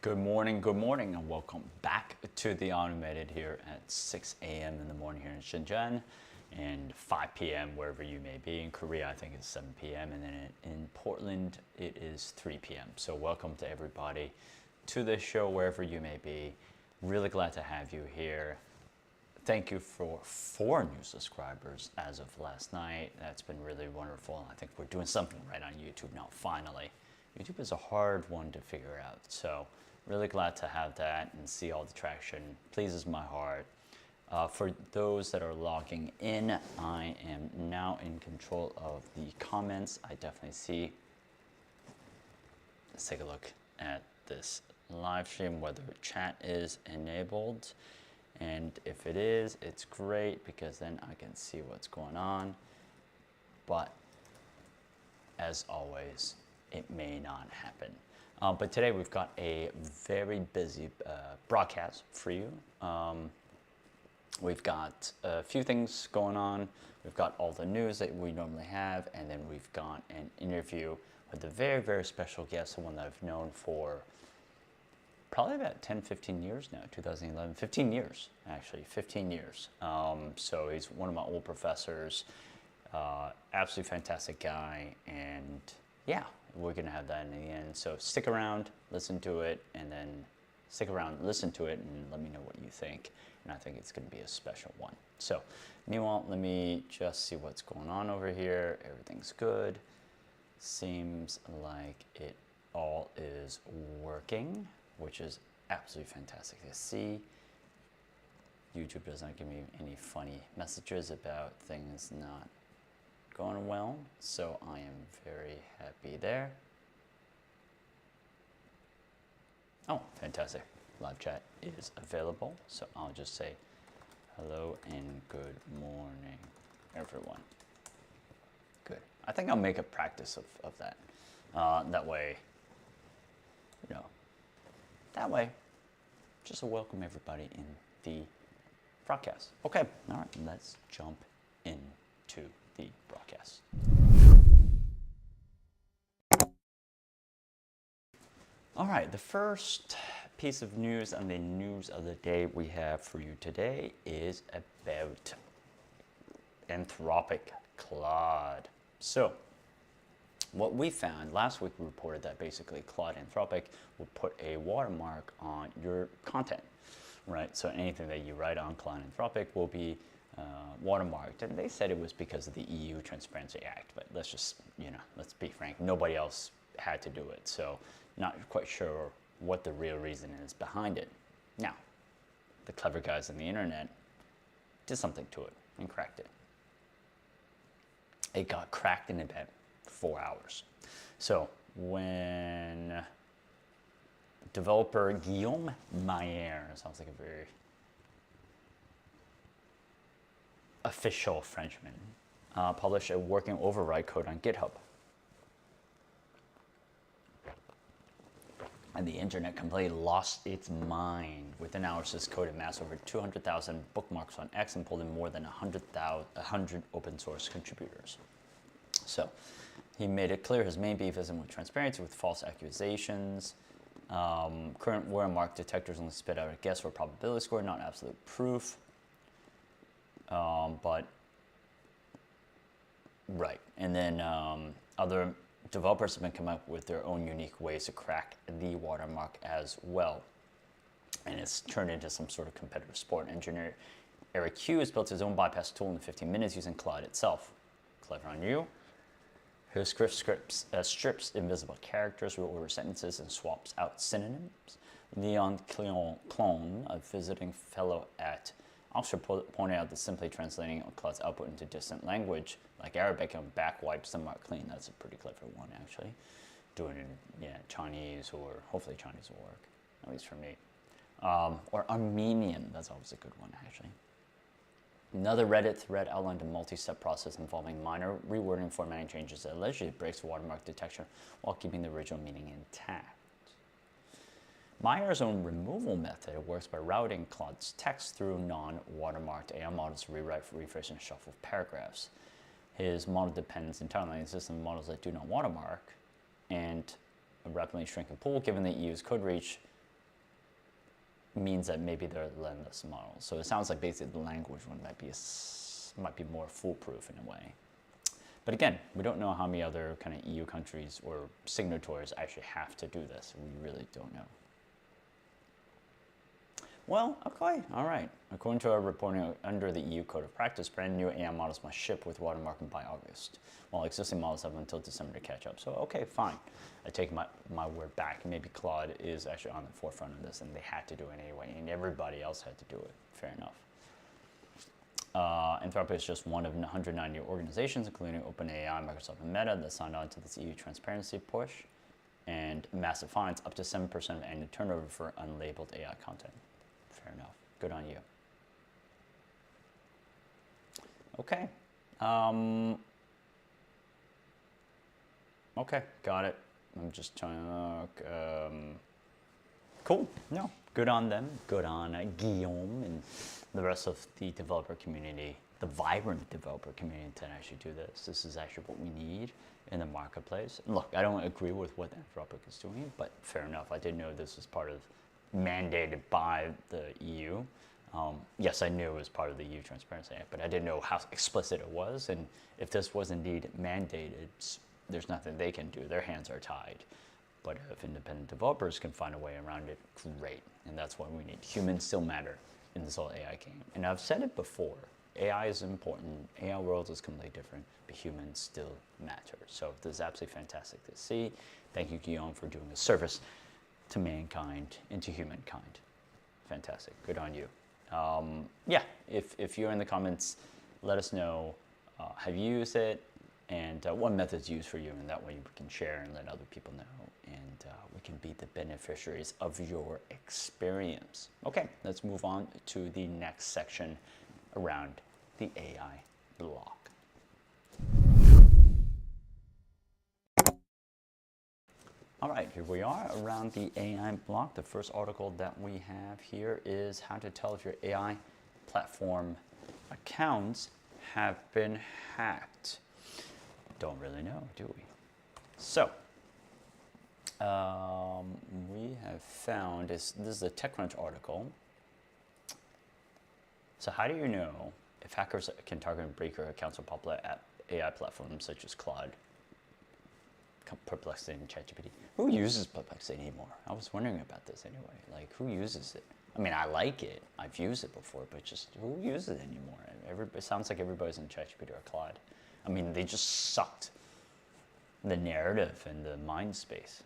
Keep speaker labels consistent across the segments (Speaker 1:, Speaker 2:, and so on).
Speaker 1: Good morning, and welcome back to the Automated here at 6 a.m. in the morning here in Shenzhen, and 5 p.m. wherever you may be. In Korea, I think it's 7 p.m., and then in Portland, it is 3 p.m. So welcome to everybody to this show, wherever you may be. Really glad to have you here. Thank you for 4 new subscribers as of last night. That's been really wonderful. I think we're doing something right on YouTube now, finally. YouTube is a hard one to figure out, so really glad to have that and see all the traction. Pleases my heart. For those that are logging in, I am now in control of the comments. I definitely see. Let's take a look at this live stream, whether chat is enabled. And if it is, it's great because then I can see what's going on. But as always, it may not happen. But today we've got a very busy broadcast for you. We've got a few things going on. We've got all the news that we normally have, and then we've got an interview with a very, very special guest, someone that I've known for probably about 10, 15 years now, 2011, 15 years, actually, 15 years. So he's one of my old professors, absolutely fantastic guy, and yeah, we're gonna have that in the end. So stick around, listen to it, and then stick around, listen to it, and let me know what you think. And I think it's gonna be a special one. So meanwhile, let me just see what's going on over here. Everything's good. Seems like it all is working, which is absolutely fantastic to see. YouTube does not give me any funny messages about things not going well, so I am very happy there. Oh, fantastic. Live chat is available, so I'll just say hello and good morning, everyone. Good. I think I'll make a practice of that. That way, that way, just to welcome everybody in the broadcast. Okay, all right, let's jump into the broadcast. All right, the first piece of news and the news of the day we have for you today is about Anthropic Claude. So what we found last week, we reported that basically Claude Anthropic will put a watermark on your content, right? So anything that you write on Claude Anthropic will be watermarked, and they said it was because of the EU Transparency Act, but let's just, let's be frank, nobody else had to do it, so not quite sure what the real reason is behind it. Now, the clever guys on the internet did something to it and cracked it. It got cracked in about 4 hours. So when developer Guillaume Mayer, sounds like a very official Frenchman, published a working override code on GitHub. And the internet completely lost its mind. Within hours, this code amassed over 200,000 bookmarks on X and pulled in more than 100 open source contributors. So he made it clear his main beef isn't with transparency, with false accusations. Current watermark detectors only spit out a guess or probability score, not absolute proof. Right, and then other developers have been coming up with their own unique ways to crack the watermark as well. And it's turned into some sort of competitive sport. Engineer Eric Hughes built his own bypass tool in 15 minutes using Claude itself. Clever on you. His strips invisible characters, wrote over sentences, and swaps out synonyms. Leon Clone, a visiting fellow at Oxford, pointed out that simply translating Claude's output into distant language, like Arabic, and back wipes the mark clean. That's a pretty clever one, actually. Doing it in Chinese, or hopefully Chinese will work, at least for me. Or Armenian, that's always a good one, actually. Another Reddit thread outlined a multi-step process involving minor rewording formatting changes that allegedly breaks watermark detection while keeping the original meaning intact. Meyer's own removal method works by routing Claude's text through non-watermarked AI models to rewrite, rephrase, and shuffle paragraphs. His model depends entirely on the system of models that do not watermark, and a rapidly shrinking pool, given the EU's code reach means that maybe they're lendless models. So it sounds like basically the language one might be more foolproof in a way. But again, we don't know how many other kind of EU countries or signatories actually have to do this. We really don't know. Well, okay, all right. According to our reporting under the EU Code of Practice, brand new AI models must ship with watermarking by August, while existing models have until December to catch up. So, okay, fine. I take my word back. Maybe Claude is actually on the forefront of this, and they had to do it anyway, and everybody else had to do it. Fair enough. Anthropic is just one of 190 organizations, including OpenAI, Microsoft, and Meta, that signed on to this EU transparency push, and massive fines, up to 7% of annual turnover for unlabeled AI content. Fair enough. Good on you. Okay. Okay, got it. I'm just trying to look. Cool. No, good on them. Good on Guillaume and the rest of the developer community, the vibrant developer community, to actually do this. This is actually what we need in the marketplace. And look, I don't agree with what Anthropic is doing, but fair enough. I didn't know this was part of mandated by the EU. Yes, I knew it was part of the EU Transparency Act, but I didn't know how explicit it was. And if this was indeed mandated, there's nothing they can do. Their hands are tied. But if independent developers can find a way around it, great. And that's what we need. Humans still matter in this whole AI game. And I've said it before. AI is important. AI world is completely different, but humans still matter. So this is absolutely fantastic to see. Thank you, Guillaume, for doing a service to mankind and to humankind. Fantastic. Good on you. Yeah, if you're in the comments, let us know, have you used it, and what methods used for you, and that way we can share and let other people know, and we can be the beneficiaries of your experience. Okay, let's move on to the next section around the AI block. All right, here we are around the AI block. The first article that we have here is how to tell if your AI platform accounts have been hacked. Don't really know, do we? So, we have found, this is a TechCrunch article. So how do you know if hackers can target and break your accounts on popular AI platforms such as Claude, Perplexity, and ChatGPT? Who uses Perplexity anymore? I was wondering about this anyway. Like, who uses it? I mean, I like it. I've used it before, but just who uses it anymore? It sounds like everybody's in ChatGPT or Claude. I mean, they just sucked the narrative and the mind space.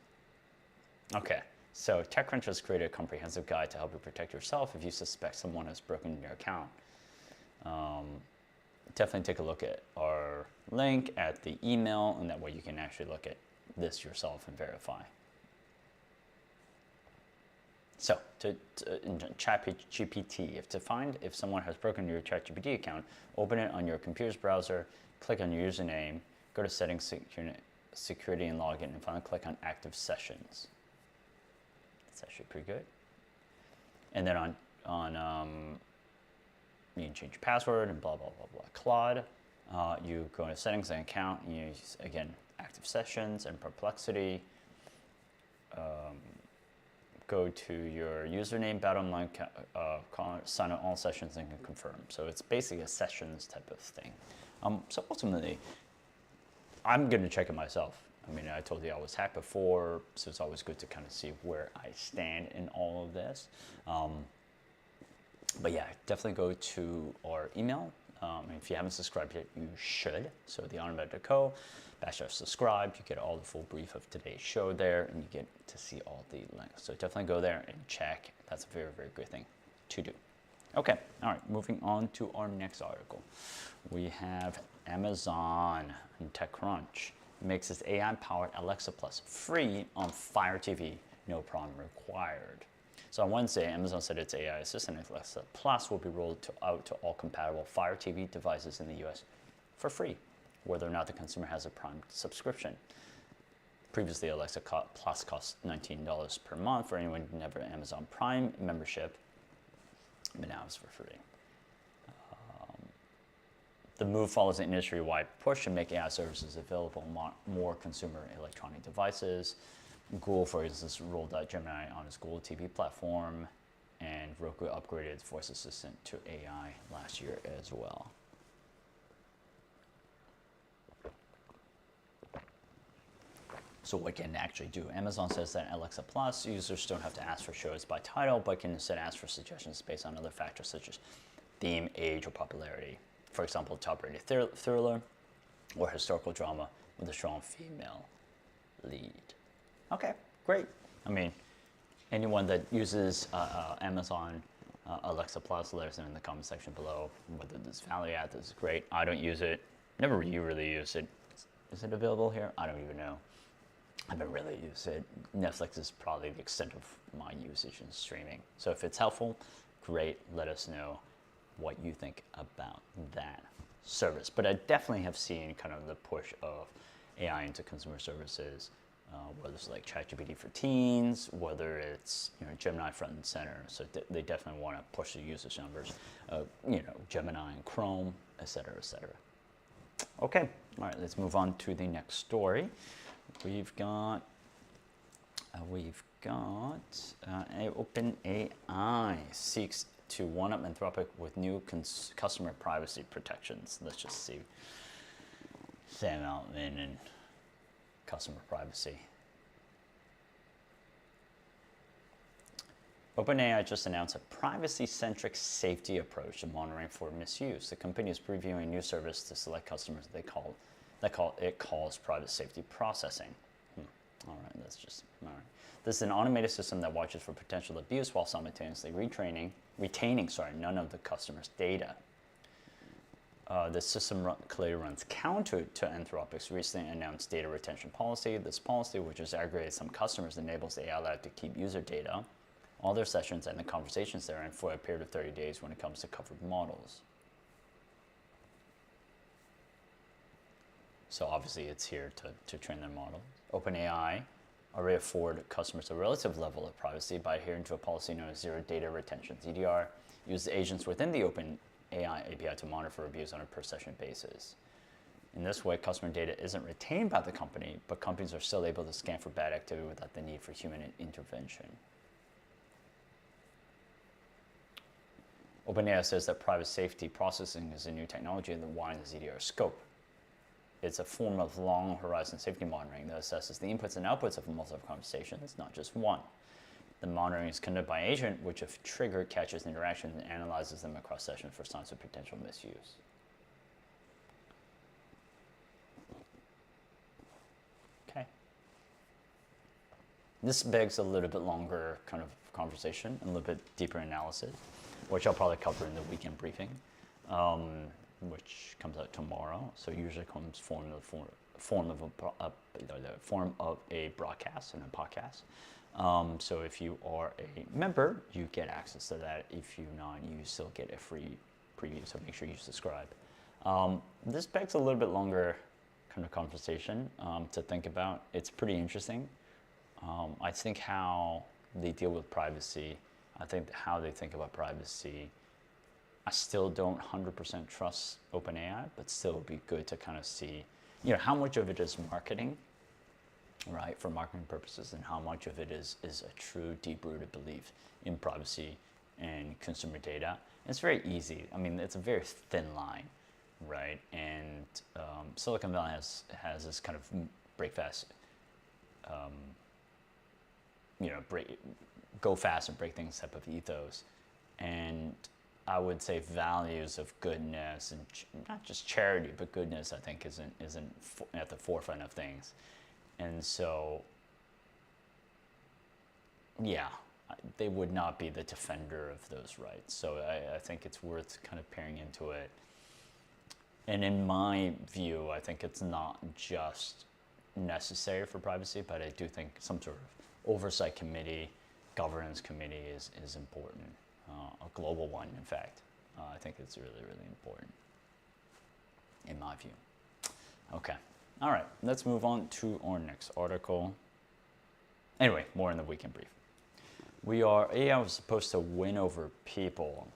Speaker 1: Okay, so TechCrunch has created a comprehensive guide to help you protect yourself if you suspect someone has broken your account. Definitely take a look at our link at the email, and that way you can actually look at this yourself and verify. So, in ChatGPT, if someone has broken your ChatGPT account, open it on your computer's browser, click on your username, go to Settings, Security, and Login, and finally click on Active Sessions. That's actually pretty good. And then you can change your password and blah, blah, blah, blah. Claude, you go into Settings and Account, and you use, again, Active Sessions and Perplexity. Go to your username, bottom line, sign on all sessions, and confirm. So it's basically a sessions type of thing. So ultimately, I'm going to check it myself. I mean, I told you I was hacked before, so it's always good to kind of see where I stand in all of this. But yeah, definitely go to our email. If you haven't subscribed yet, you should. So theonmatter.co/subscribe. You get all the full brief of today's show there, and you get to see all the links. So definitely go there and check. That's a very, very good thing to do. Okay, all right, moving on to our next article. We have Amazon and TechCrunch makes its AI-powered Alexa Plus free on Fire TV, no problem required. So on Wednesday, Amazon said its AI assistant Alexa Plus will be rolled out to all compatible Fire TV devices in the US for free, whether or not the consumer has a Prime subscription. Previously, Alexa Plus cost $19 per month for anyone who never had Amazon Prime membership, but now it's for free. The move follows an industry-wide push to make AI services available on more consumer electronic devices. Google, for instance, rolled out Gemini on its Google TV platform. and Roku upgraded its voice assistant to AI last year as well. So what can it actually do? Amazon says that Alexa Plus users don't have to ask for shows by title, but can instead ask for suggestions based on other factors such as theme, age, or popularity. For example, top-rated thriller or historical drama with a strong female lead. Okay, great. I mean, anyone that uses Amazon Alexa Plus, let us know in the comment section below whether this value add is great. I don't use it. Never really use it. Is it available here? I don't even know. I haven't really used it. Netflix is probably the extent of my usage in streaming. So if it's helpful, great. Let us know what you think about that service. But I definitely have seen kind of the push of AI into consumer services, whether it's like ChatGPT for teens, whether it's Gemini front and center. So they definitely want to push the usage numbers. Gemini and Chrome, et cetera, et cetera. Okay, all right. Let's move on to the next story. We've got OpenAI seeks to one-up Anthropic with new customer privacy protections. Let's just see Sam Altman and customer privacy. OpenAI just announced a privacy-centric safety approach to monitoring for misuse. The company is previewing a new service to select customers it calls private safety processing. All right, that's just all right. This is an automated system that watches for potential abuse while simultaneously retaining none of the customer's data. The system clearly runs counter to Anthropic's recently announced data retention policy. This policy, which has aggregated some customers, enables the AI lab to keep user data, all their sessions, and the conversations therein for a period of 30 days when it comes to covered models. So obviously it's here to train their model. OpenAI already afford customers a relative level of privacy by adhering to a policy known as zero data retention. ZDR uses agents within the OpenAI API to monitor for abuse on a per session basis. In this way, customer data isn't retained by the company, but companies are still able to scan for bad activity without the need for human intervention. OpenAI says that private safety processing is a new technology that widens the ZDR scope. It's a form of long horizon safety monitoring that assesses the inputs and outputs of multiple conversations, not just one. The monitoring is conducted by an agent, which if triggered, catches interactions and analyzes them across sessions for signs of potential misuse. Okay. This begs a little bit longer kind of conversation, a little bit deeper analysis, which I'll probably cover in the weekend briefing. Which comes out tomorrow. So usually comes form of a broadcast and a podcast. So if you are a member, you get access to that. If you're not, you still get a free preview. So make sure you subscribe. This begs a little bit longer kind of conversation to think about. It's pretty interesting. I think how they deal with privacy. I think how they think about privacy. I still don't 100% trust OpenAI, but still would be good to kind of see, how much of it is marketing, right, for marketing purposes, and how much of it is a true deep-rooted belief in privacy and consumer data. And it's very easy. I mean, it's a very thin line, right? And Silicon Valley has this kind of break fast, go fast and break things type of ethos, and I would say values of goodness and not just charity, but goodness, I think isn't at the forefront of things. And so, yeah, they would not be the defender of those rights. So I think it's worth kind of peering into it. And in my view, I think it's not just necessary for privacy, but I do think some sort of oversight committee, governance committee is important. A global one, in fact. I think it's really, really important, in my view. Okay, all right, let's move on to our next article. Anyway, more in the weekend brief. AI was supposed to win over people,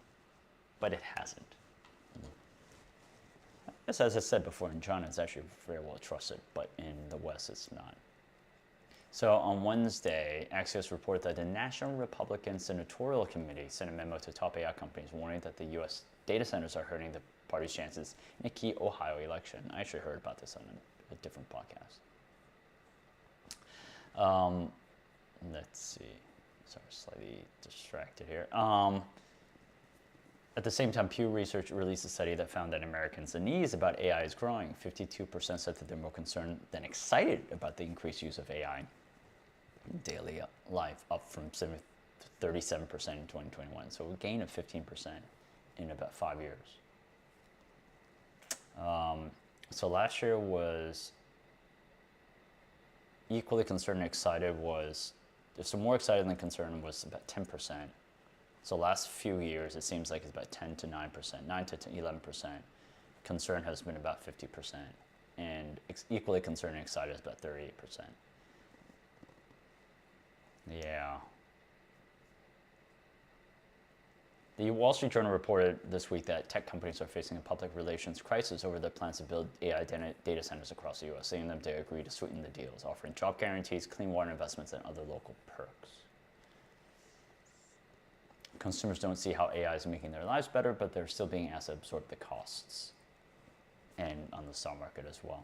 Speaker 1: but it hasn't. As I said before, in China, it's actually very well trusted, but in the West, it's not. So on Wednesday, Axios reported that the National Republican Senatorial Committee sent a memo to top AI companies warning that the U.S. data centers are hurting the party's chances in a key Ohio election. I actually heard about this on a different podcast. Let's see. Sorry, slightly distracted here. At the same time, Pew Research released a study that found that Americans' unease about AI is growing. 52% said that they're more concerned than excited about the increased use of AI in daily life, up from 37% in 2021. So a gain of 15% in about 5 years. So last year was equally concerned and excited so more excited than concerned was about 10%. So last few years, it seems like it's about 10 to 9%, 9 to 11%. Concern has been about 50%. And equally concerned and excited is about 38%. Yeah. The Wall Street Journal reported this week that tech companies are facing a public relations crisis over their plans to build AI data centers across the U.S., saying that they agree to sweeten the deals, offering job guarantees, clean water investments, and other local perks. Consumers don't see how AI is making their lives better, but they're still being asked to absorb the costs, and on the stock market as well.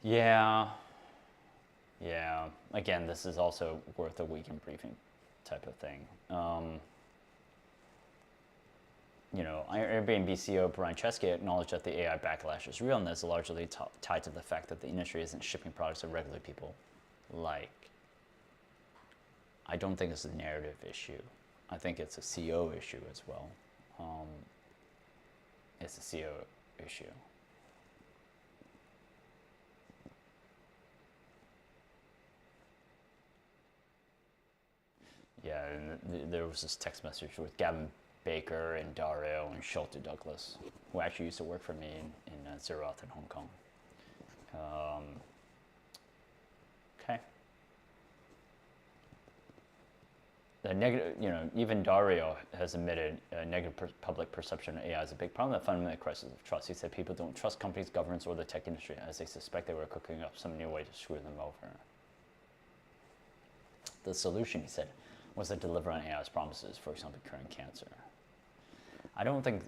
Speaker 1: Yeah. Again, this is also worth a weekend briefing type of thing. Airbnb CEO Brian Chesky acknowledged that the AI backlash is real, and that's largely tied to the fact that the industry isn't shipping products that regular people like. I don't think it's a narrative issue. I think it's a CEO issue as well. It's a CEO issue. Yeah, and there was this text message with Gavin Baker and Dario and Schulte Douglas, who actually used to work for me in Zeroth in Hong Kong. Okay. The negative, even Dario has admitted a negative public perception of AI is a big problem, that fundamentally crisis of trust. He said people don't trust companies, governments, or the tech industry as they suspect they were cooking up some new way to screw them over. The solution, he said, was to deliver on AI's promises, for example, curing cancer. I don't think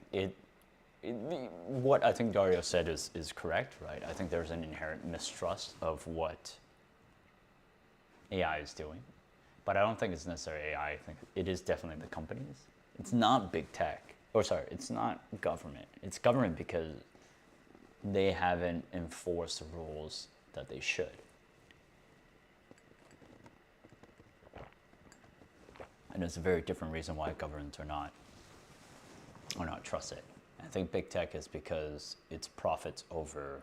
Speaker 1: what I think Dario said is correct, right? I think there's an inherent mistrust of what AI is doing. But I don't think it's necessarily AI. I think it is definitely the companies. It's not big tech. It's not government. It's government because they haven't enforced the rules that they should. And there's a very different reason why governments are not trusted. I think big tech is because it's profits over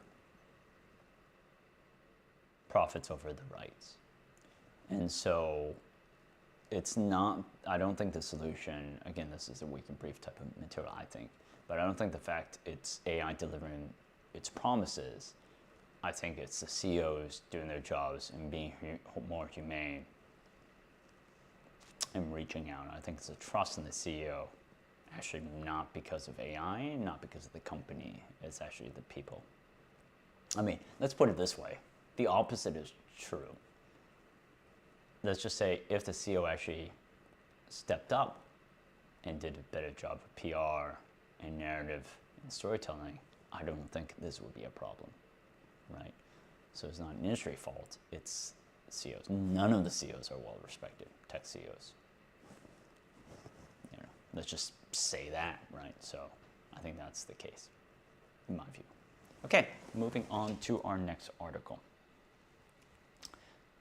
Speaker 1: the rights. And so it's not, I don't think the solution, again, this is a weak and brief type of material, I think, but I don't think the fact it's AI delivering its promises, I think it's the CEOs doing their jobs and being more humane and reaching out. I think it's a trust in the CEO, actually not because of AI, not because of the company, it's actually the people. I mean, let's put it this way, the opposite is true. Let's just say if the CEO actually stepped up and did a better job of PR and narrative and storytelling, I don't think this would be a problem, right? So it's not an industry fault, it's CEOs. None of the CEOs are well respected, tech CEOs. Let's just say that, right? So I think that's the case, in my view. Okay, moving on to our next article.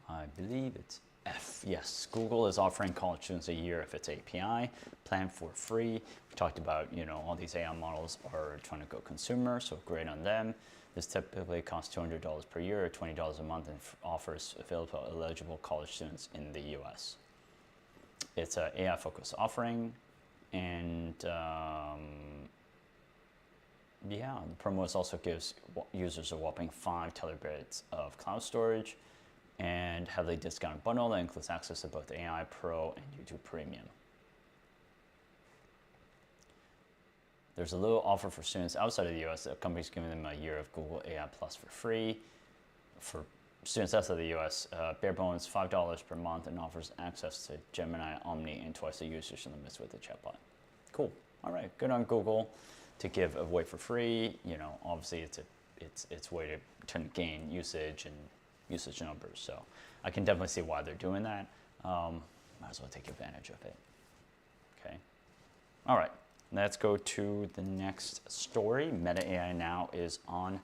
Speaker 1: I believe it's F. Yes, Google is offering college students a year of its API, planned for free. We talked about, all these AI models are trying to go consumer, so great on them. This typically costs $200 per year or $20 a month and offers available to eligible college students in the US. It's an AI-focused offering, and the promo also gives users a whopping 5 terabytes of cloud storage and heavily discounted bundle that includes access to both AI Pro and YouTube Premium. There's a little offer for students outside of the US. The company's giving them a year of Google AI Plus for free. for students outside the US, bare bones $5 per month and offers access to Gemini, Omni, and twice the usage limits with the chatbot. Cool. All right, good on Google to give away for free. You know, obviously it's a way to gain usage and usage numbers. So I can definitely see why they're doing that. Might as well take advantage of it. Okay. All right, let's go to the next story. Meta AI now is on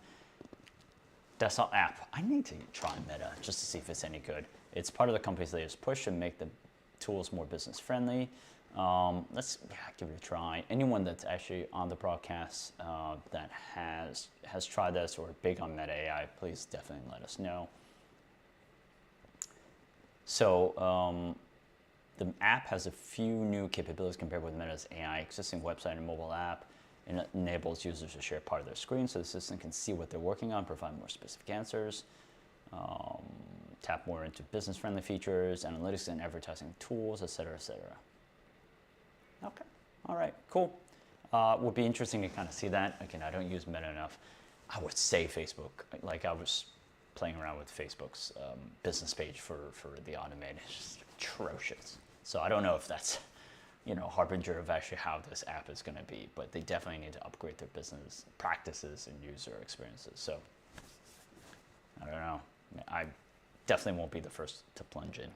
Speaker 1: desktop app. I need to try Meta just to see if it's any good. It's part of the company's latest push to make the tools more business friendly. Let's give it a try. Anyone that's actually on the broadcast that has tried this or big on Meta AI, please definitely let us know. So the app has a few new capabilities compared with Meta's AI existing website and mobile app. It enables users to share part of their screen so the system can see what they're working on, provide more specific answers, tap more into business-friendly features, analytics and advertising tools, etc., etc. Okay, all right, cool. Would be interesting to kind of see that. Again, I don't use Meta enough. I would say Facebook. Like I was playing around with Facebook's business page for the automated. It's just atrocious. So I don't know if that's, you know, harbinger of actually how this app is going to be, but they definitely need to upgrade their business practices and user experiences. So I don't know. I definitely won't be the first to plunge in.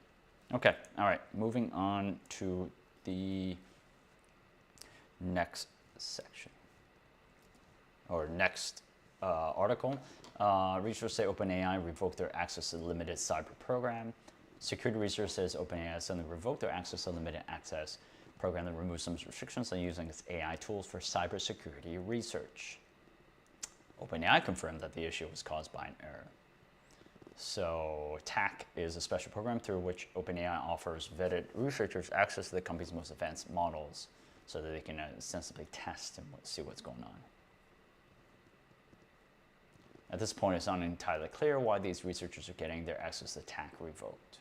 Speaker 1: Okay, all right, moving on to the next section or next article. Researchers say OpenAI revoked their access to the limited cyber program. Security research says OpenAI suddenly revoked their access to limited access program that removes some restrictions on using its AI tools for cybersecurity research. OpenAI confirmed that the issue was caused by an error. So TAC is a special program through which OpenAI offers vetted researchers access to the company's most advanced models so that they can ostensibly test and see what's going on. At this point, it's not entirely clear why these researchers are getting their access to TAC revoked.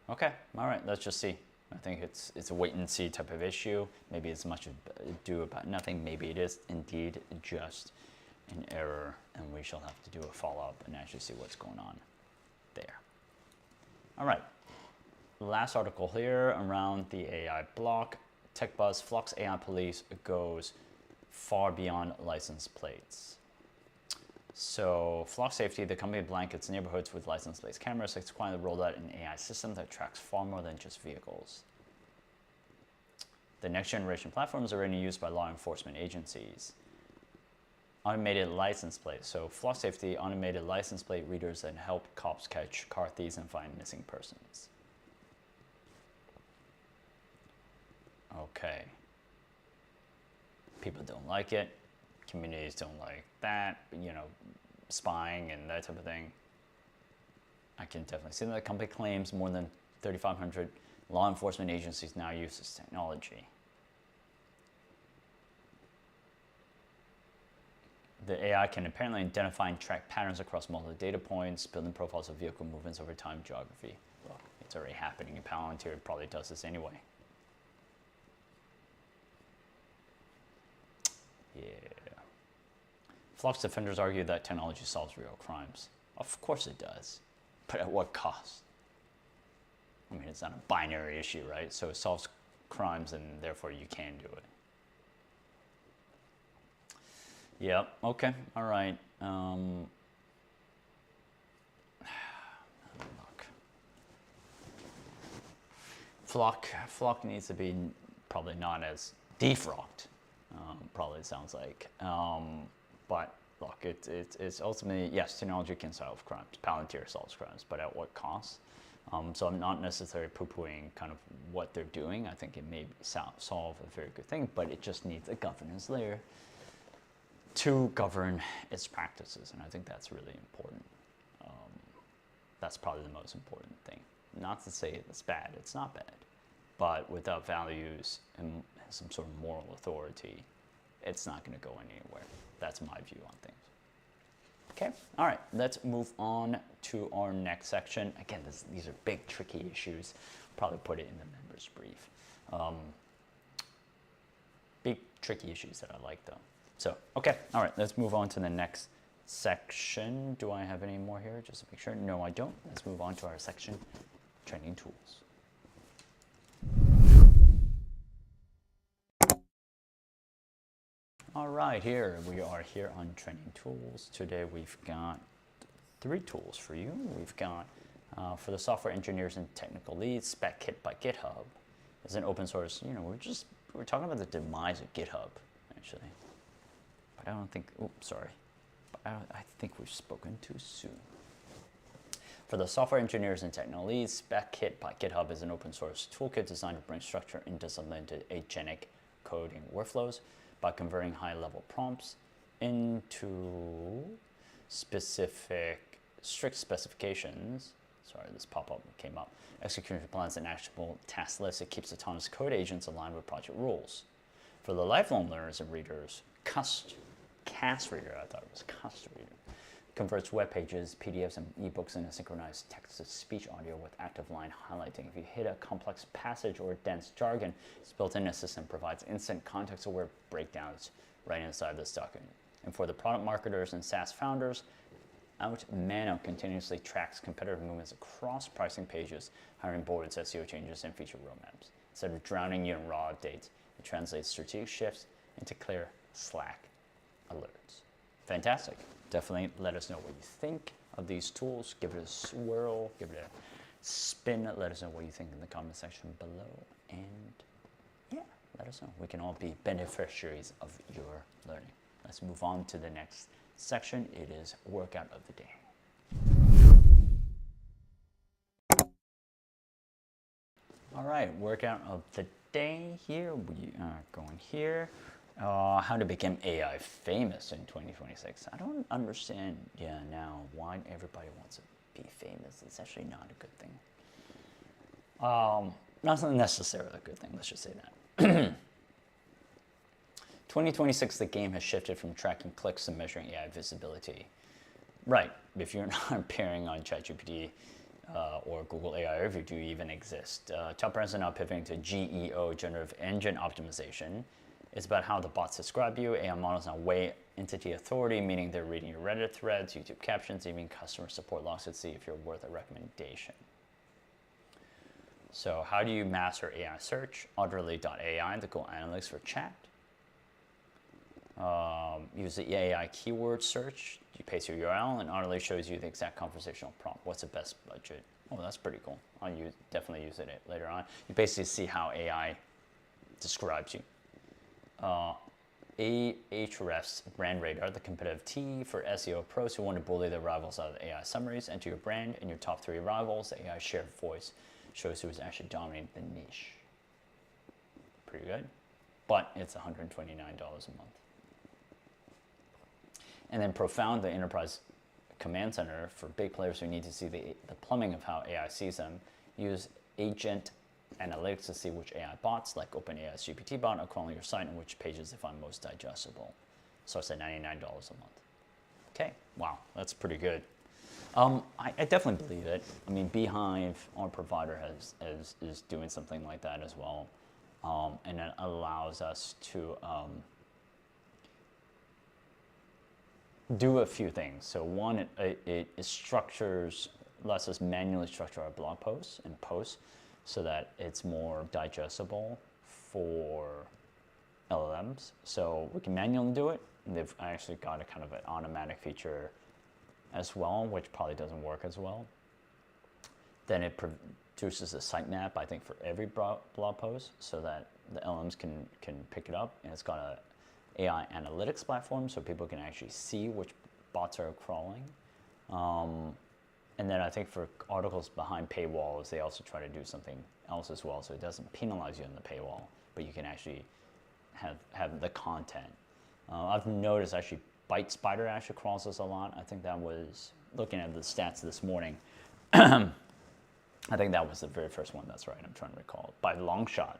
Speaker 1: Okay, all right, let's just see. I think it's a wait and see type of issue. Maybe it's much ado about nothing. Maybe it is indeed just an error, and we shall have to do a follow-up and actually see what's going on there. All right, last article here around the AI block. Tech buzz, Flock's AI police goes far beyond license plates. So Flock Safety, the company blankets neighborhoods with license plate cameras. It's quietly rolled out an AI system that tracks far more than just vehicles. The next generation platform is already used by law enforcement agencies. Automated license plates. So Flock Safety, automated license plate readers that help cops catch car thieves and find missing persons. Okay. People don't like it. Communities don't like that, you know, spying and that type of thing. I can definitely see that. The company claims more than 3,500 law enforcement agencies now use this technology. The AI can apparently identify and track patterns across multiple data points, building profiles of vehicle movements over time geography. Look, it's already happening in Palantir. It probably does this anyway. Yeah. Flock's defenders argue that technology solves real crimes. Of course it does, but at what cost? I mean, it's not a binary issue, right? So it solves crimes and therefore you can do it. Yep, okay, all right. Look. Flock needs to be probably not as defrocked, probably sounds like. But look, it's ultimately, yes, technology can solve crimes. Palantir solves crimes, but at what cost? So I'm not necessarily poo-pooing kind of what they're doing. I think it may solve a very good thing, but it just needs a governance layer to govern its practices, and I think that's really important. That's probably the most important thing. Not to say it's bad, it's not bad, but without values and some sort of moral authority, it's not going to go anywhere. That's my view on things. Okay, all right, let's move on to our next section. Again, these are big, tricky issues. Probably put it in the members brief. Big, tricky issues that I like, though. So, okay, all right, let's move on to the next section. Do I have any more here, just to make sure? No, I don't. Let's move on to our section, training tools. All right, here we are here on training tools. Today we've got 3 tools for you. We've got for the software engineers and technical leads, Spec Kit by GitHub. It's an open source. We're talking about the demise of GitHub, actually. But I don't think. Oops, sorry. But I think we've spoken too soon. For the software engineers and technical leads, Spec Kit by GitHub is an open source toolkit designed to bring structure into implemented agentic coding workflows by converting high-level prompts into strict specifications. Sorry, this pop-up came up. Execution plans and actionable task lists. It keeps autonomous code agents aligned with project rules. For the lifelong learners and readers, Cast Reader, I thought it was Cast Reader, converts web pages, PDFs, and ebooks into synchronized text-to-speech audio with active line highlighting. If you hit a complex passage or dense jargon, its built-in assistant provides instant context-aware breakdowns right inside this document. And for the product marketers and SaaS founders, Outmano continuously tracks competitive movements across pricing pages, hiring boards, SEO changes, and feature roadmaps. Instead of drowning you in raw updates, it translates strategic shifts into clear Slack alerts. Fantastic. Definitely let us know what you think of these tools. Give it a swirl, give it a spin. Let us know what you think in the comment section below. And yeah, let us know. We can all be beneficiaries of your learning. Let's move on to the next section. It is workout of the day. All right, workout of the day here. We are going here. How to become AI famous in 2026. I don't understand now why everybody wants to be famous. It's actually not a good thing. Not necessarily a good thing, let's just say that. 2026, the game has shifted from tracking clicks to measuring AI visibility. Right, if you're not appearing on ChatGPT or Google AI, if you do even exist, top brands are now pivoting to GEO, generative engine optimization. It's about how the bots describe you. AI models now weigh entity authority, meaning they're reading your Reddit threads, YouTube captions, even customer support logs to see if you're worth a recommendation. So how do you master AI search? Audrey.ai, the Google Analytics for chat. Use the AI keyword search. You paste your URL, and Audrey shows you the exact conversational prompt. What's the best budget? Oh, that's pretty cool. I'll definitely use it later on. You basically see how AI describes you. Ahrefs Brand Radar, the competitive T for SEO pros who want to bully their rivals out of AI summaries. Enter your brand and your top 3 rivals. The AI shared voice shows who is actually dominating the niche. Pretty good. But it's $129 a month. And then Profound, the enterprise command center for big players who need to see the plumbing of how AI sees them. Use agent analytics to see which AI bots, like OpenAI's GPT bot, are crawling your site and which pages they find most digestible. Starts at $99 a month. Okay, wow, that's pretty good. I definitely believe it. I mean, Beehive, our provider, is doing something like that as well, and it allows us to do a few things. So one, it structures, lets us manually structure our blog posts and posts so that it's more digestible for LLMs. So we can manually do it. They've actually got a kind of an automatic feature as well, which probably doesn't work as well. Then it produces a sitemap, I think, for every blog post so that the LLMs can pick it up. And it's got a AI analytics platform so people can actually see which bots are crawling. And then I think for articles behind paywalls, they also try to do something else as well, so it doesn't penalize you on the paywall, but you can actually have the content. I've noticed actually ByteSpider actually crawls this a lot. I think that was, looking at the stats this morning, I think that was the very first one, that's right, I'm trying to recall. By a long shot.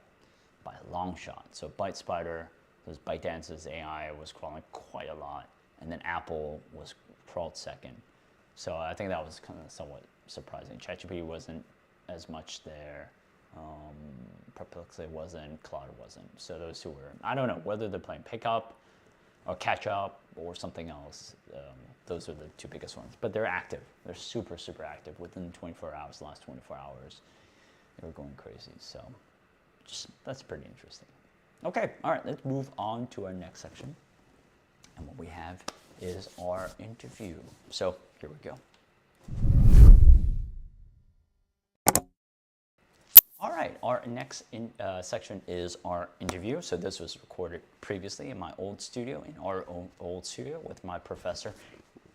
Speaker 1: So ByteSpider, there's ByteDance's AI was crawling quite a lot, and then Apple was crawled second. So I think that was kind of somewhat surprising. ChatGPT wasn't as much there. Perplexity wasn't, Claude wasn't. So those two were, I don't know whether they're playing pickup or catch up or something else. Those are the two biggest ones. But they're active. They're super, super active. Within 24 hours, the last 24 hours, they were going crazy. So that's pretty interesting. Okay, all right, let's move on to our next section. And what we have is our interview. So here we go. All right, our next section is our interview. So this was recorded previously in my old studio, in our old studio with my professor,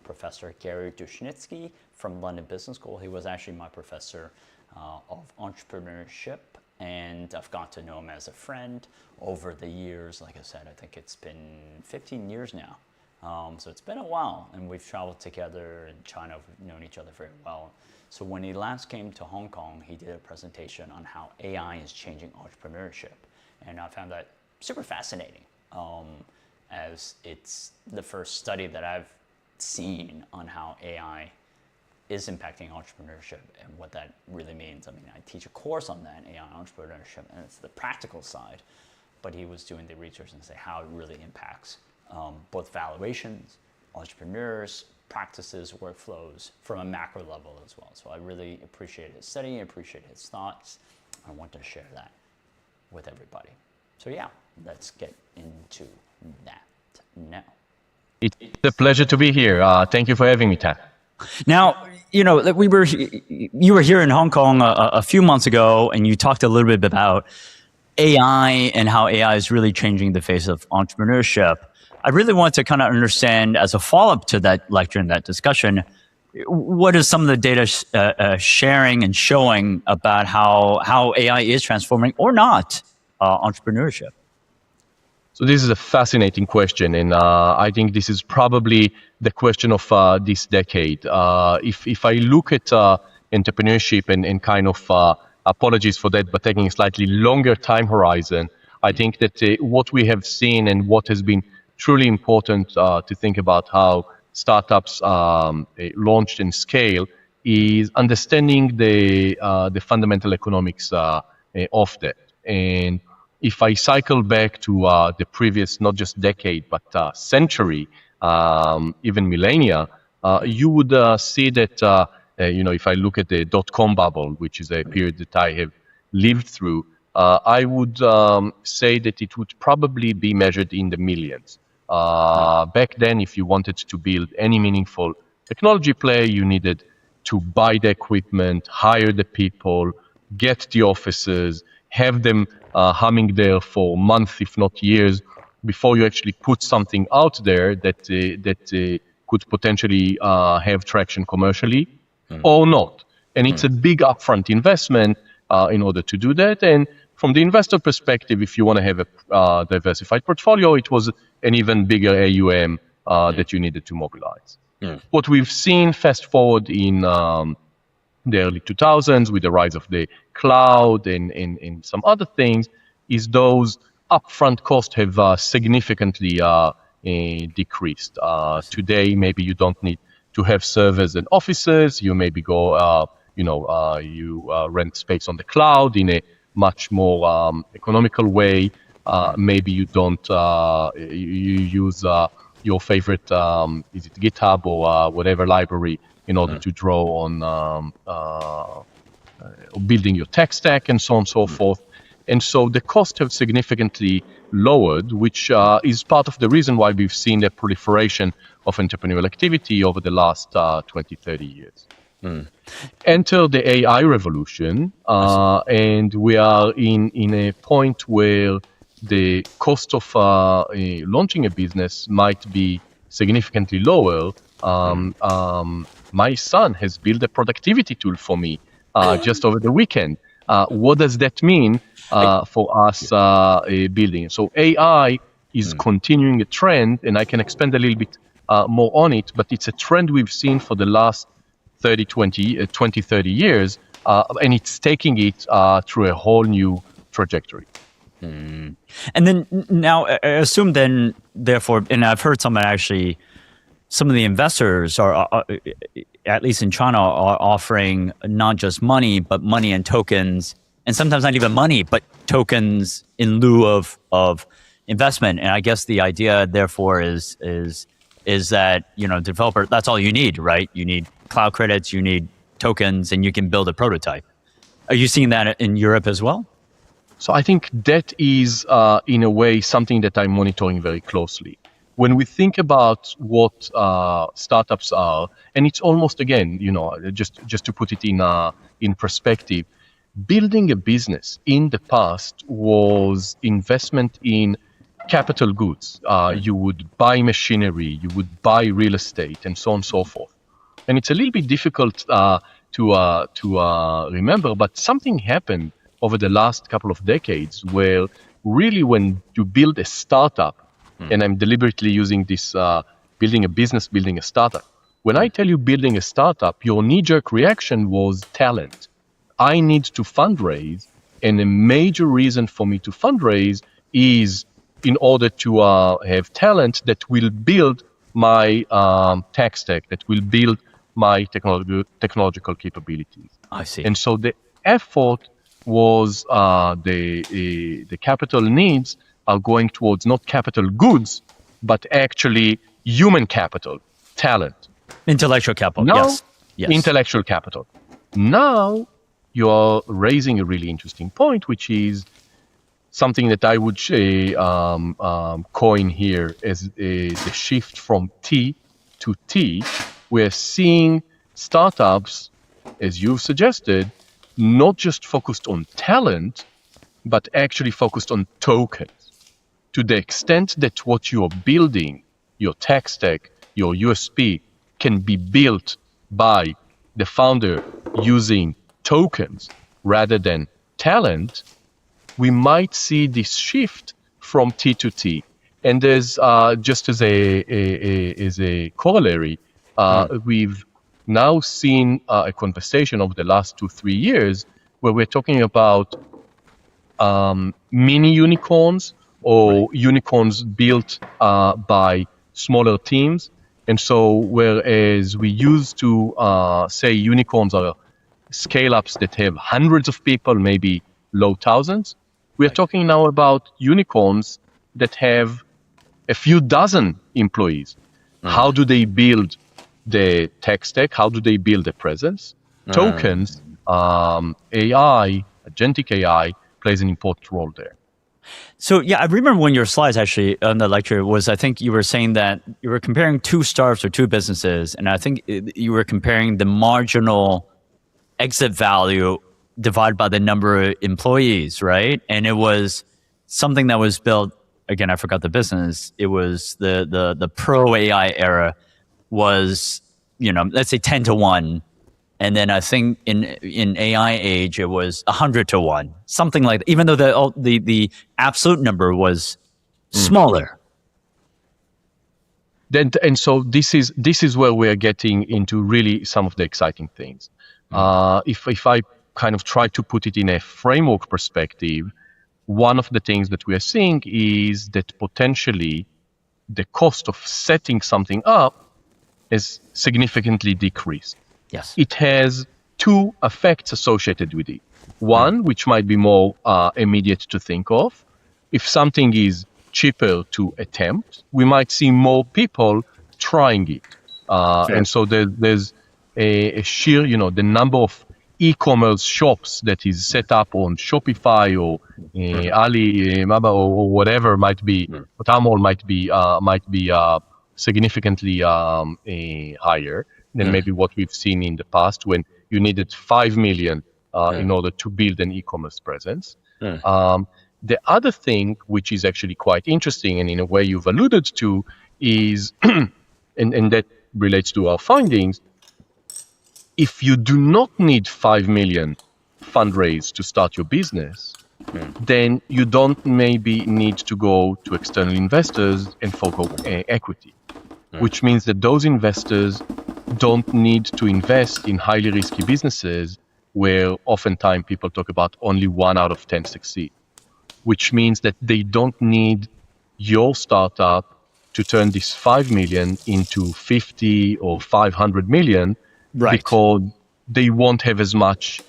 Speaker 1: Professor Gary Dushnitsky from London Business School. He was actually my professor of entrepreneurship, and I've got to know him as a friend over the years. Like I said, I think it's been 15 years now. So it's been a while, and we've traveled together in China. We've known each other very well. So when he last came to Hong Kong, he did a presentation on how AI is changing entrepreneurship. And I found that super fascinating, as it's the first study that I've seen on how AI is impacting entrepreneurship and what that really means. I mean, I teach a course on that, AI entrepreneurship, and it's the practical side. But he was doing the research and say how it really impacts both valuations, entrepreneurs, practices, workflows from a macro level as well. So I really appreciate his study, appreciate his thoughts. I want to share that with everybody. So yeah, let's get into that now.
Speaker 2: It's a pleasure to be here. Thank you for having me, Tan.
Speaker 1: Now, you know, you were here in Hong Kong a few months ago, and you talked a little bit about AI and how AI is really changing the face of entrepreneurship. I really want to kind of understand, as a follow-up to that lecture and that discussion, what is some of the data sharing and showing about how AI is transforming or not entrepreneurship?
Speaker 2: So this is a fascinating question, and I think this is probably the question of this decade. If I look at entrepreneurship and kind of, apologies for that, but taking a slightly longer time horizon, I think that what we have seen and what has been truly important to think about how startups launched and scale is understanding the fundamental economics of that. And if I cycle back to the previous, not just decade, but century, even millennia, you would see that, if I look at the dot-com bubble, which is a period that I have lived through, I would say that it would probably be measured in the millions. Back then, if you wanted to build any meaningful technology play, you needed to buy the equipment, hire the people, get the offices, have them humming there for months, if not years, before you actually put something out there that could potentially have traction commercially or not. And it's a big upfront investment in order to do that. And from the investor perspective, if you want to have a diversified portfolio, it was an even bigger AUM that you needed to mobilize. What we've seen fast forward in the early 2000s with the rise of the cloud and some other things is those upfront costs have significantly decreased. Today, maybe you don't need to have servers and offices. You maybe go, you rent space on the cloud in a much more economical way. Maybe you don't, you use your favorite, is it GitHub or whatever library in order to draw on building your tech stack and so on and so forth. And so the costs have significantly lowered, which is part of the reason why we've seen the proliferation of entrepreneurial activity over the last 20, 30 years. Enter the AI revolution, and we are in a point where the cost of launching a business might be significantly lower. My son has built a productivity tool for me just over the weekend. What does that mean for us building? So AI is continuing a trend, and I can expand a little bit more on it, but it's a trend we've seen for the last 20, 30 years, and it's taking it through a whole new trajectory.
Speaker 1: And then now, I assume then, therefore, and I've heard some of the investors are, at least in China, are offering not just money, but money and tokens, and sometimes not even money, but tokens in lieu of
Speaker 3: investment. And I guess the idea, therefore, is that, developer, that's all you need, right? You need cloud credits, you need tokens, and you can build a prototype. Are you seeing that in Europe as well?
Speaker 2: So I think that is, in a way, something that I'm monitoring very closely. When we think about what startups are, and it's almost, again, just to put it in perspective, building a business in the past was investment in capital goods. You would buy machinery, you would buy real estate, and so on and so forth. And it's a little bit difficult to remember, but something happened over the last couple of decades where really when you build a startup, and I'm deliberately using this building a business, building a startup. When I tell you building a startup, your knee-jerk reaction was talent. I need to fundraise, and a major reason for me to fundraise is in order to have talent that will build my tech stack, that will build my technological capabilities.
Speaker 3: I see.
Speaker 2: And so the effort was the capital needs are going towards not capital goods, but actually human capital, talent.
Speaker 3: Intellectual capital,
Speaker 2: now,
Speaker 3: yes.
Speaker 2: Intellectual capital. Now you're raising a really interesting point, which is something that I would coin here as the shift from T to T. We're seeing startups, as you've suggested, not just focused on talent, but actually focused on tokens. To the extent that what you're building, your tech stack, your USP, can be built by the founder using tokens rather than talent, we might see this shift from T to T. And there's just as a corollary, we've now seen a conversation over the last 2-3 years where we're talking about mini unicorns or unicorns built by smaller teams. And so whereas we used to say unicorns are scale-ups that have hundreds of people, maybe low thousands, we're talking now about unicorns that have a few dozen employees. How do they build the tech stack? How do they build a presence? Tokens, AI, agentic AI plays an important role there.
Speaker 3: So yeah, I remember when your slides actually on the lecture was, I think you were saying that you were comparing two startups or two businesses, and I think you were comparing the marginal exit value divided by the number of employees, right? And it was something that was built, again, I forgot the business. It was the pro AI era was, let's say 10 to 1. And then I think in AI age, it was 100 to 1, something like that, even though the absolute number was smaller.
Speaker 2: And so this is where we're getting into really some of the exciting things. If I kind of try to put it in a framework perspective, one of the things that we are seeing is that potentially the cost of setting something up is significantly decreased.
Speaker 3: Yes.
Speaker 2: It has two effects associated with it. One, which might be more immediate to think of. If something is cheaper to attempt, we might see more people trying it. And so there's a sheer, the number of e-commerce shops that is set up on Shopify or Alibaba or whatever might be, Tmall might be significantly higher than maybe what we've seen in the past when you needed 5 million in order to build an e-commerce presence. The other thing, which is actually quite interesting, and in a way you've alluded to, is, and that relates to our findings, if you do not need 5 million fundraise to start your business, then you don't maybe need to go to external investors and forgo equity, which means that those investors don't need to invest in highly risky businesses where oftentimes people talk about only 1 out of 10 succeed, which means that they don't need your startup to turn this 5 million into 50 or 500 million,
Speaker 3: right,
Speaker 2: because they won't have as much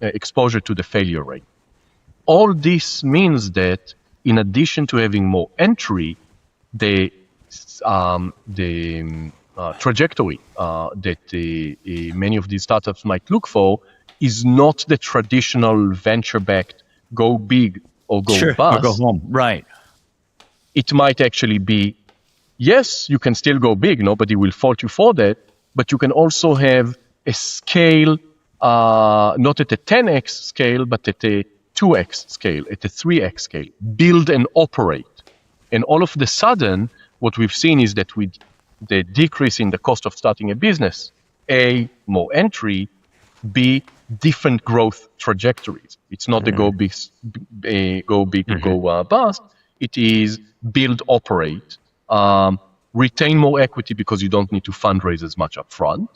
Speaker 2: exposure to the failure rate. All this means that in addition to having more entry, the trajectory that many of these startups might look for is not the traditional venture-backed go big or go
Speaker 3: Sure.
Speaker 2: bust.
Speaker 3: Or go home. Right.
Speaker 2: It might actually be, yes, you can still go big, nobody will fault you for that, but you can also have a scale, not at a 10x scale, but at a 2x scale, at a 3x scale, build and operate. And all of the sudden, what we've seen is that with the decrease in the cost of starting a business, A, more entry, B, different growth trajectories. It's not the go big, go bust. It is build, operate, retain more equity because you don't need to fundraise as much upfront,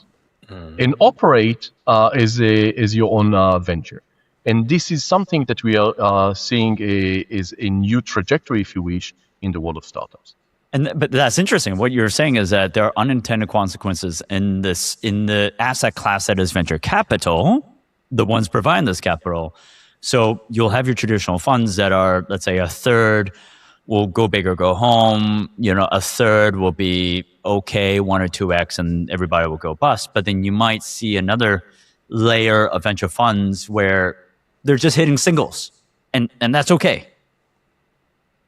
Speaker 2: and operate as your own venture. And this is something that we are seeing is a new trajectory, if you wish, in the world of startups.
Speaker 3: But that's interesting. What you're saying is that there are unintended consequences in the asset class that is venture capital, the ones providing this capital. So you'll have your traditional funds that are, let's say, a third will go big or go home. A third will be okay, 1 or 2x, and everybody will go bust. But then you might see another layer of venture funds where they're just hitting singles, and that's okay.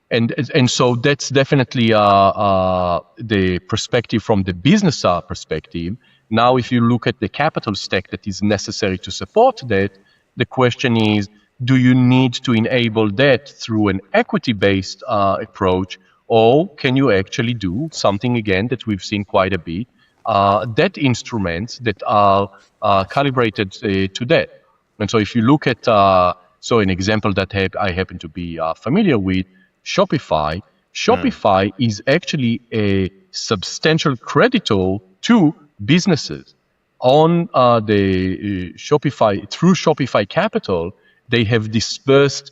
Speaker 2: And so that's definitely the perspective from the business perspective. Now, if you look at the capital stack that is necessary to support that, the question is, do you need to enable that through an equity-based approach, or can you actually do something, again, that we've seen quite a bit, debt instruments that are calibrated to that? And so if you look at, an example that I happen to be familiar with, Shopify. Shopify is actually a substantial creditor to businesses. On the Shopify, through Shopify Capital, they have disbursed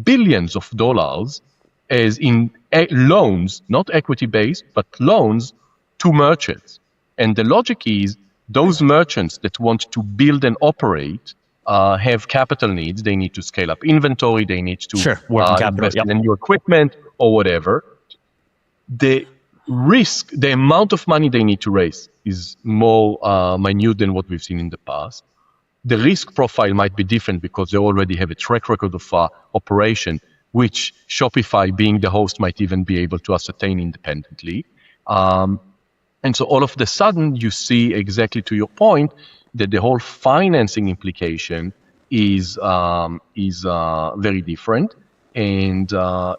Speaker 2: billions of dollars as in loans, not equity-based, but loans to merchants. And the logic is those merchants that want to build and operate have capital needs. They need to scale up inventory. They need to invest in new equipment or whatever. The risk, the amount of money they need to raise is more minute than what we've seen in the past. The risk profile might be different because they already have a track record of operation, which Shopify, being the host, might even be able to ascertain independently. And so all of the sudden, you see, exactly to your point, that the whole financing implication is very different, and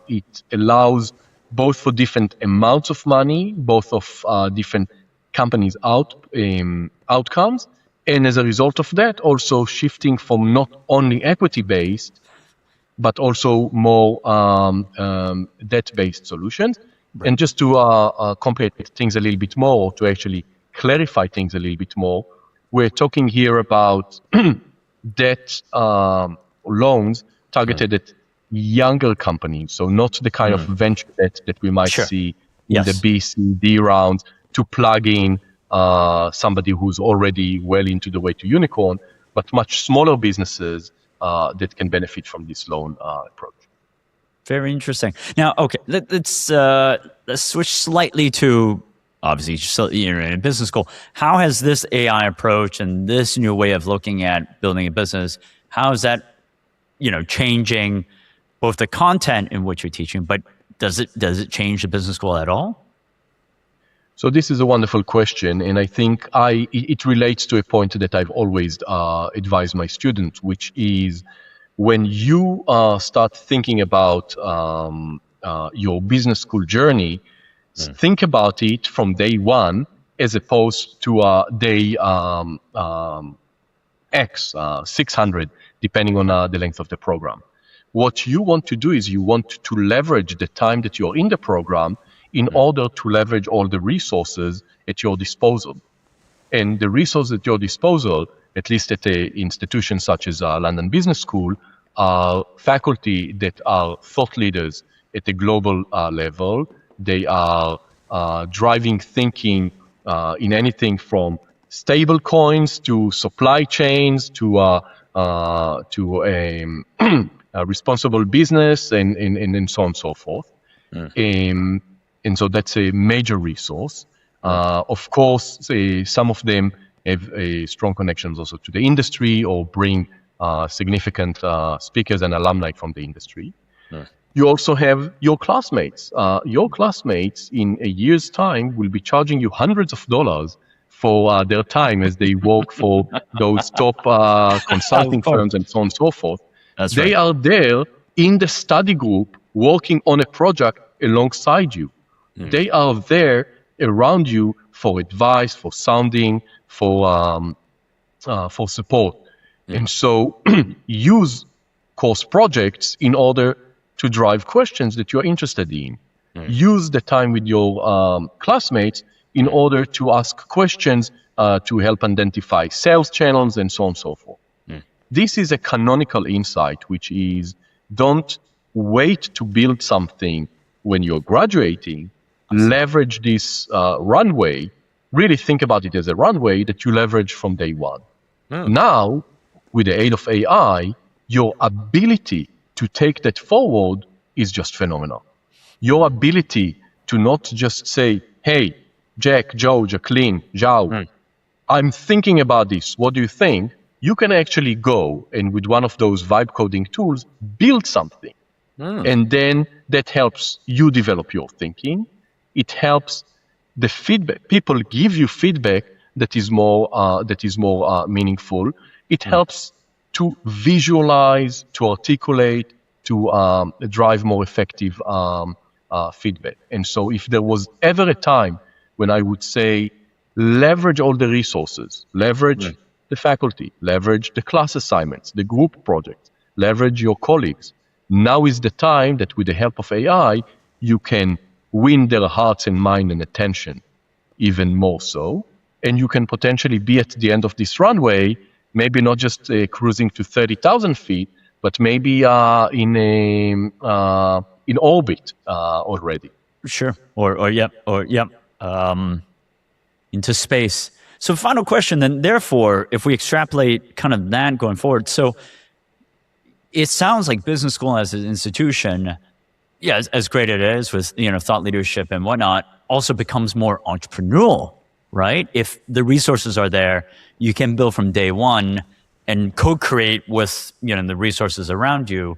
Speaker 2: it allows both for different amounts of money, both of different companies' outcomes, and as a result of that, also shifting from not only equity-based, but also more debt-based solutions. Right. And just to complicate things a little bit more, to actually clarify things a little bit more, we're talking here about debt loans targeted at younger companies, so not the kind of venture debt that we might see in the B, C, D rounds to plug in somebody who's already well into the way to unicorn, but much smaller businesses that can benefit from this loan approach.
Speaker 3: Very interesting. Now, okay, let's switch slightly to, obviously, you're in a business school. How has this AI approach and this new way of looking at building a business, how is that, changing both the content in which you're teaching, but does it change the business school at all?
Speaker 2: So this is a wonderful question, and I think it relates to a point that I've always advised my students, which is when you start thinking about your business school journey, think about it from day one as opposed to day X, 600, depending on the length of the program. What you want to do is you want to leverage the time that you're in the program in order to leverage all the resources at your disposal. And the resources at your disposal, at least at an institution such as London Business School, are faculty that are thought leaders at a global level. They are driving thinking in anything from stable coins to supply chains to responsible business, and so on and so forth. And so that's a major resource. Of course, some of them have strong connections also to the industry or bring significant speakers and alumni from the industry. You also have your classmates. Your classmates in a year's time will be charging you hundreds of dollars for their time as they work for those top consulting firms and so on and so forth. They are there in the study group working on a project alongside you. They are there around you for advice, for sounding, for support. And so use course projects in order to drive questions that you're interested in. Use the time with your classmates in order to ask questions to help identify sales channels and so on and so forth. This is a canonical insight, which is don't wait to build something when you're graduating. Leverage this runway. Really think about it as a runway that you leverage from day one. Now, with the aid of AI, your ability to take that forward is just phenomenal. Your ability to not just say, hey, Jack, Joe, Jacqueline, Zhao, I'm thinking about this. What do you think? You can actually go and with one of those vibe coding tools, build something. And then that helps you develop your thinking. It helps the feedback. People give you feedback that is more meaningful. It helps to visualize, to articulate, to drive more effective feedback. And so if there was ever a time when I would say leverage all the resources, leverage the faculty, leverage the class assignments, the group projects, leverage your colleagues, now is the time that with the help of AI, you can win their hearts and mind and attention even more so. And you can potentially be at the end of this runway, maybe not just cruising to 30,000 feet, but maybe in orbit already.
Speaker 3: Sure. Or into space. So final question then, therefore, if we extrapolate kind of that going forward, so it sounds like business school as an institution, yeah, as great as it is with, thought leadership and whatnot, also becomes more entrepreneurial, right? If the resources are there, you can build from day one and co-create with, the resources around you.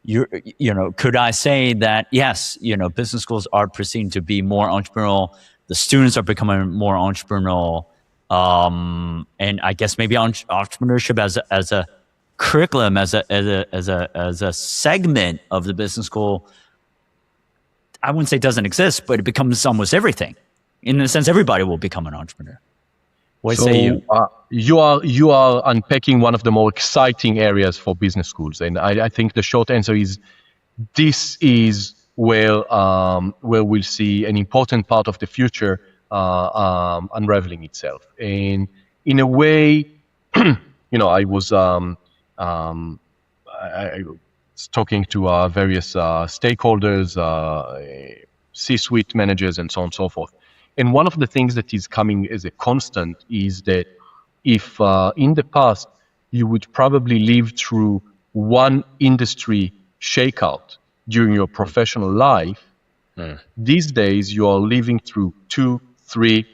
Speaker 3: Could I say that, yes, business schools are perceived to be more entrepreneurial, the students are becoming more entrepreneurial, and I guess maybe entrepreneurship as a curriculum, as a segment of the business school, I wouldn't say doesn't exist, but it becomes almost everything. In a sense, everybody will become an entrepreneur. What say you?
Speaker 2: You are unpacking one of the more exciting areas for business schools, and I think the short answer is this is where we'll see an important part of the future unraveling itself. And in a way, I was talking to various stakeholders, C-suite managers, and so on and so forth. And one of the things that is coming as a constant is that if in the past you would probably live through one industry shakeout during your professional life, these days you are living through 2, 3,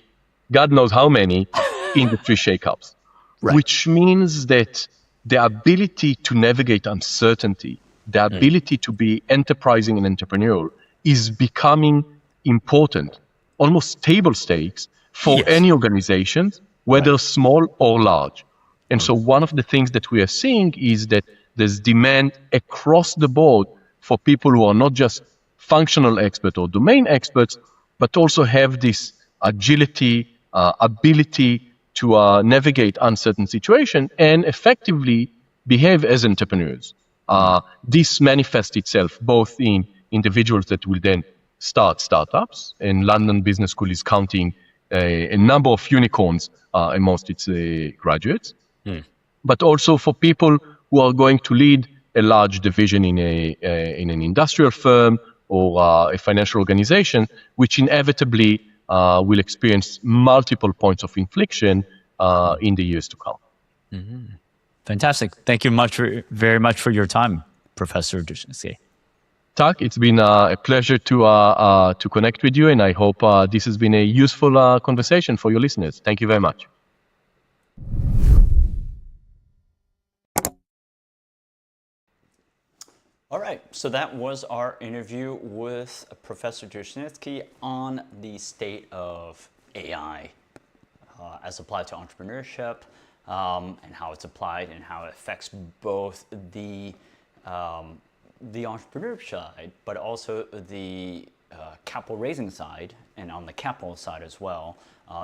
Speaker 2: God knows how many industry shakeups, which means that the ability to navigate uncertainty, the ability to be enterprising and entrepreneurial is becoming important, almost table stakes for any organization, whether small or large. And so one of the things that we are seeing is that there's demand across the board for people who are not just functional experts or domain experts, but also have this agility, ability to navigate uncertain situation and effectively behave as entrepreneurs. This manifests itself both in individuals that will then start startups, and London Business School is counting a number of unicorns amongst its graduates, but also for people who are going to lead a large division in an industrial firm or a financial organization, which inevitably will experience multiple points of inflection in the years to come.
Speaker 3: Fantastic. Thank you very much for your time. Professor Dushnitsky.
Speaker 2: Tak, it's been a pleasure to connect with you, and I hope this has been a useful conversation for your listeners. Thank you very much.
Speaker 1: All right, so that was our interview with Professor Dushnitsky on the state of AI as applied to entrepreneurship, and how it's applied and how it affects both the entrepreneur side, but also the capital raising side, and on the capital side as well,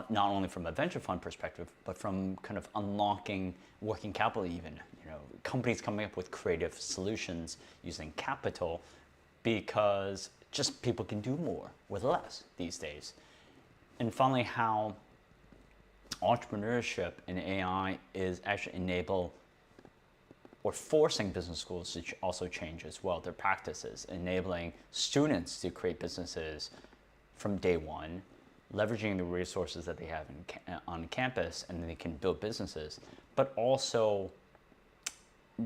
Speaker 1: not only from a venture fund perspective, but from kind of unlocking working capital even. You know, companies coming up with creative solutions using capital because just people can do more with less these days. And finally, how entrepreneurship and AI is actually enable or forcing business schools to also change as well their practices, enabling students to create businesses from day one, leveraging the resources that they have on campus, and then they can build businesses, but also,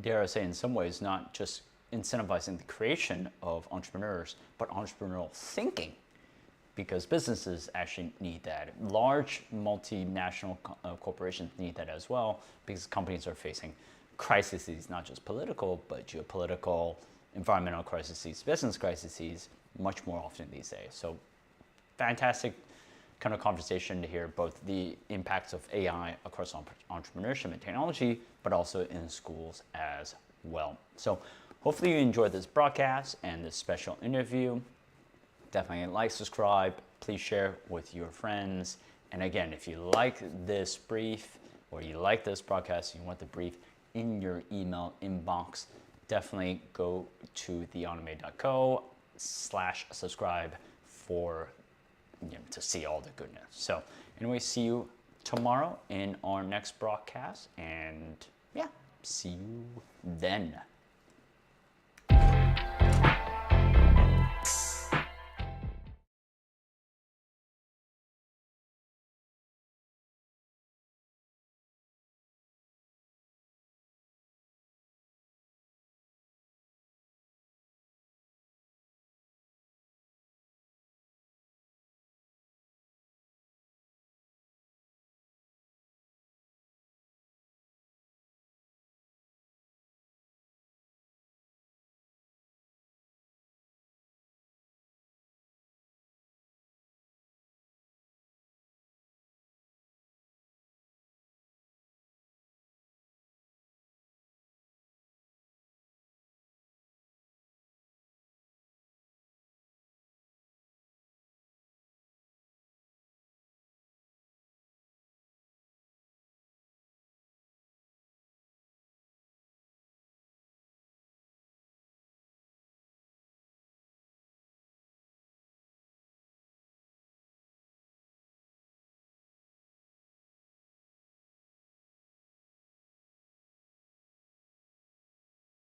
Speaker 1: dare I say in some ways, not just incentivizing the creation of entrepreneurs, but entrepreneurial thinking, because businesses actually need that. Large multinational corporations need that as well, because companies are facing crises, not just political, but geopolitical, environmental crises, business crises, much more often these days. So fantastic kind of conversation to hear both the impacts of AI across entrepreneurship and technology, but also in schools as well. So hopefully you enjoyed this broadcast and this special interview. Definitely like, subscribe, please share with your friends. And again, if you like this brief or you like this broadcast, you want the brief in your email inbox, definitely go to theautomate.co/subscribe for to see all the goodness. So anyway, see you tomorrow in our next broadcast, and yeah, see you then.